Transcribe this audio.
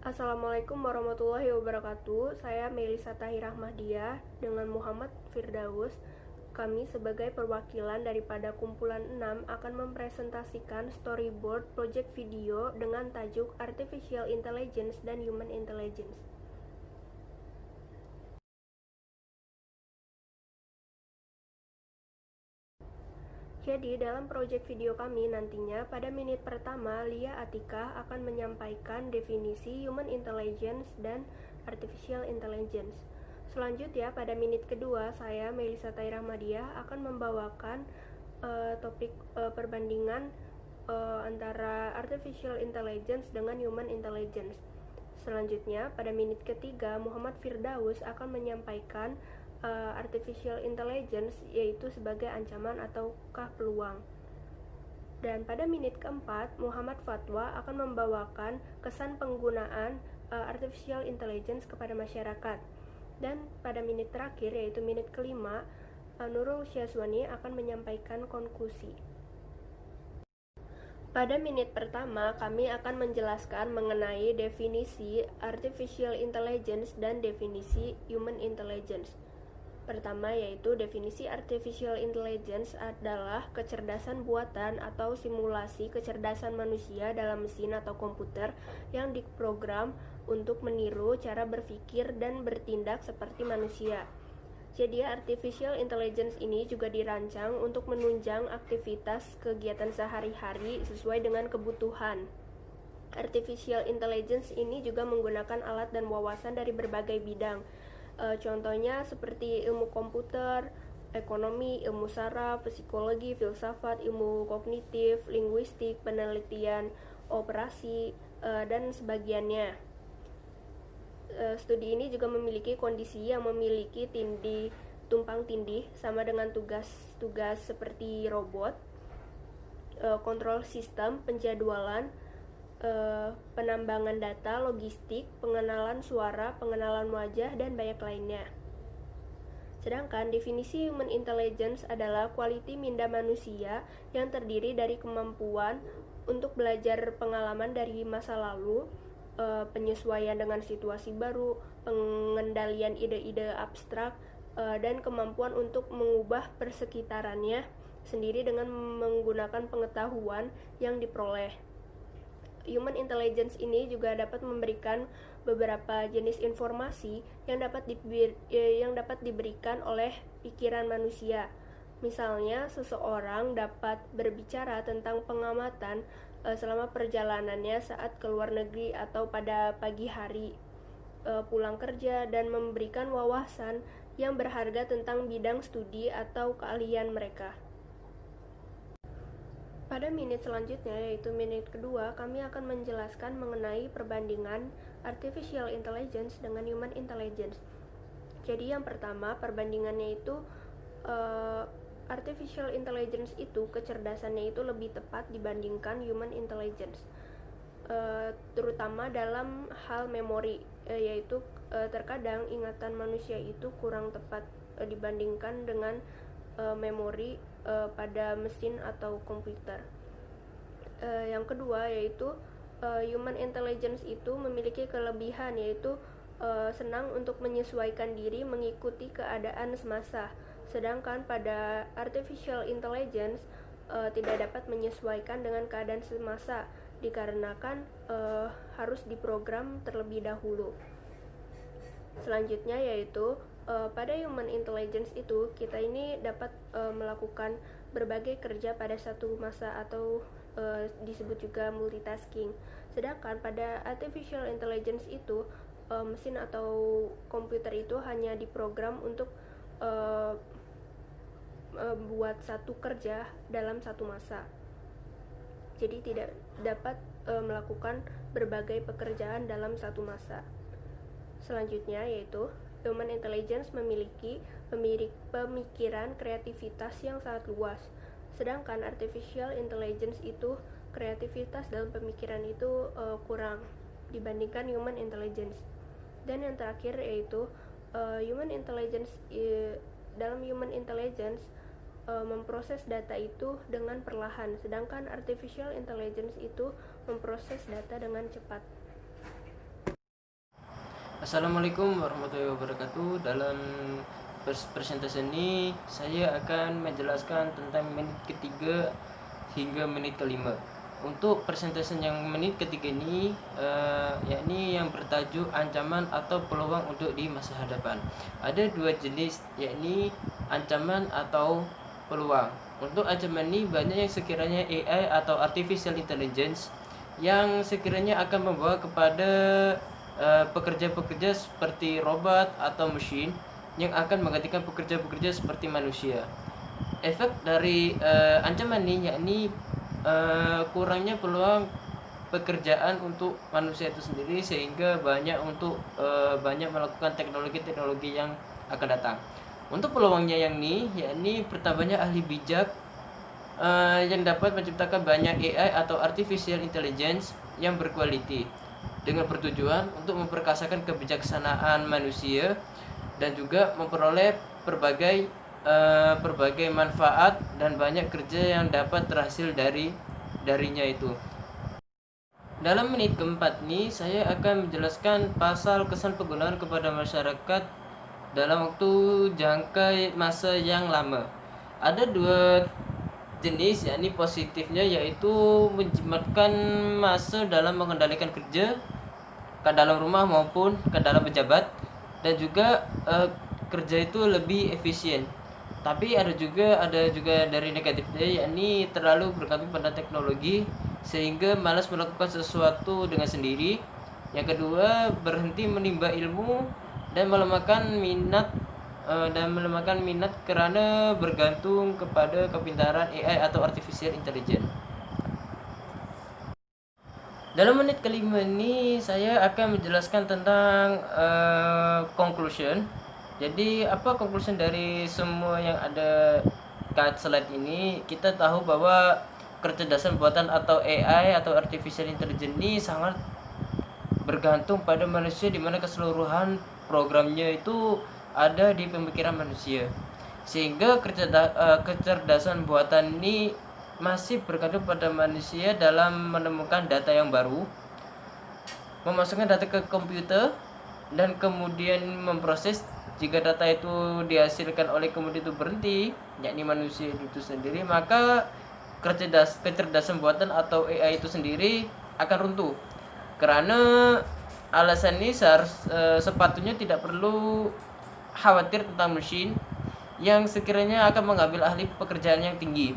Assalamualaikum warahmatullahi wabarakatuh. Saya Melisa Tahirah Mahdiah dengan Muhammad Firdaus. Kami sebagai perwakilan daripada kumpulan 6 akan mempresentasikan storyboard project video dengan tajuk Artificial Intelligence dan Human Intelligence. Jadi, dalam proyek video kami nantinya, pada menit pertama, Lia Atika akan menyampaikan definisi Human Intelligence dan Artificial Intelligence. Selanjutnya, pada menit kedua, saya, Melisa Tahirah Mahdiah, akan membawakan topik perbandingan antara Artificial Intelligence dengan Human Intelligence. Selanjutnya, pada menit ketiga, Muhammad Firdaus akan menyampaikan Artificial Intelligence, yaitu sebagai ancaman ataukah peluang. Dan pada menit keempat, Muhammad Fatwa akan membawakan kesan penggunaan Artificial Intelligence kepada masyarakat. Dan pada menit terakhir, yaitu menit kelima, Nurul Syazwani akan menyampaikan konklusi. Pada menit pertama, kami akan menjelaskan mengenai definisi Artificial Intelligence dan definisi Human Intelligence. Pertama, yaitu definisi Artificial Intelligence adalah kecerdasan buatan atau simulasi kecerdasan manusia dalam mesin atau komputer yang diprogram untuk meniru cara berpikir dan bertindak seperti manusia. Jadi, Artificial Intelligence ini juga dirancang untuk menunjang aktivitas kegiatan sehari-hari sesuai dengan kebutuhan. Artificial Intelligence ini juga menggunakan alat dan wawasan dari berbagai bidang. Contohnya seperti ilmu komputer, ekonomi, ilmu saraf, psikologi, filsafat, ilmu kognitif, linguistik, penelitian, operasi, dan sebagiannya. Studi ini juga memiliki kondisi yang memiliki tumpang tindih sama dengan tugas-tugas seperti robot, kontrol sistem, penjadwalan, penambangan data, logistik, pengenalan suara, pengenalan wajah, dan banyak lainnya. Sedangkan definisi Human Intelligence adalah kualiti minda manusia yang terdiri dari kemampuan untuk belajar pengalaman dari masa lalu, penyesuaian dengan situasi baru, pengendalian ide-ide abstrak, dan kemampuan untuk mengubah persekitarannya sendiri dengan menggunakan pengetahuan yang diperoleh. Human Intelligence ini juga dapat memberikan beberapa jenis informasi yang dapat diberikan oleh pikiran manusia. Misalnya, seseorang dapat berbicara tentang pengamatan selama perjalanannya saat ke luar negeri atau pada pagi hari, pulang kerja, dan memberikan wawasan yang berharga tentang bidang studi atau keahlian mereka. Pada menit selanjutnya, yaitu menit kedua, kami akan menjelaskan mengenai perbandingan Artificial Intelligence dengan Human Intelligence. Jadi yang pertama, perbandingannya itu Artificial Intelligence itu kecerdasannya itu lebih tepat dibandingkan Human Intelligence, terutama dalam hal memori, yaitu terkadang ingatan manusia itu kurang tepat dibandingkan dengan memori pada mesin atau komputer. Yang kedua, yaitu Human Intelligence itu memiliki kelebihan, yaitu senang untuk menyesuaikan diri mengikuti keadaan semasa. Sedangkan pada Artificial Intelligence tidak dapat menyesuaikan dengan keadaan semasa dikarenakan harus diprogram terlebih dahulu. Selanjutnya, yaitu pada Human Intelligence itu kita ini dapat melakukan berbagai kerja pada satu masa atau disebut juga multitasking. Sedangkan pada Artificial Intelligence itu mesin atau komputer itu hanya diprogram untuk buat satu kerja dalam satu masa. Jadi tidak dapat melakukan berbagai pekerjaan dalam satu masa. Selanjutnya, yaitu Human Intelligence memiliki pemikiran kreativitas yang sangat luas. Sedangkan Artificial Intelligence itu kreativitas dalam pemikiran itu kurang dibandingkan Human Intelligence. Dan yang terakhir, yaitu Human Intelligence dalam Human Intelligence memproses data itu dengan perlahan, sedangkan artificial intelligence itu memproses data dengan cepat. Assalamualaikum warahmatullahi wabarakatuh. Dalam presentasi ini saya akan menjelaskan tentang menit ketiga hingga menit kelima. Untuk presentasi yang menit ketiga ini yakni yang bertajuk ancaman atau peluang untuk di masa hadapan. Ada dua jenis, yakni ancaman atau peluang. Untuk ancaman ini banyak yang sekiranya AI atau artificial intelligence yang sekiranya akan membawa kepada pekerja-pekerja seperti robot atau mesin yang akan menggantikan pekerja-pekerja seperti manusia. Efek dari ancaman ini yakni kurangnya peluang pekerjaan untuk manusia itu sendiri, sehingga banyak melakukan teknologi-teknologi yang akan datang. Untuk peluangnya yang ini yakni pertamanya ahli bijak yang dapat menciptakan banyak AI atau artificial intelligence yang berkualiti dengan bertujuan untuk memperkasakan kebijaksanaan manusia dan juga memperoleh berbagai manfaat dan banyak kerja yang dapat terhasil darinya itu. Dalam menit keempat ini saya akan menjelaskan pasal kesan penggunaan kepada masyarakat dalam waktu jangka masa yang lama. Ada dua jenis, yakni positifnya yaitu menjimatkan masa dalam mengendalikan kerja ke dalam rumah maupun ke dalam pejabat, dan juga kerja itu lebih efisien. Tapi ada juga dari negatifnya, yakni terlalu bergantung pada teknologi sehingga malas melakukan sesuatu dengan sendiri. Yang kedua, berhenti menimba ilmu dan melemahkan minat karena bergantung kepada kepintaran AI atau artificial intelligence. Dalam menit kelima ini saya akan menjelaskan tentang conclusion. Jadi apa conclusion dari semua yang ada kat slide ini? Kita tahu bahwa kecerdasan buatan atau AI atau artificial intelligence ini sangat bergantung pada manusia, di mana keseluruhan programnya itu ada di pemikiran manusia, sehingga kecerdasan buatan ini masih bergantung pada manusia dalam menemukan data yang baru, memasukkan data ke komputer, dan kemudian memproses. Jika data itu dihasilkan oleh komputer itu berhenti, yakni manusia itu sendiri, maka kecerdasan buatan atau AI itu sendiri akan runtuh. Karena alasan ini sepatutnya tidak perlu khawatir tentang mesin yang sekiranya akan mengambil alih pekerjaan yang tinggi.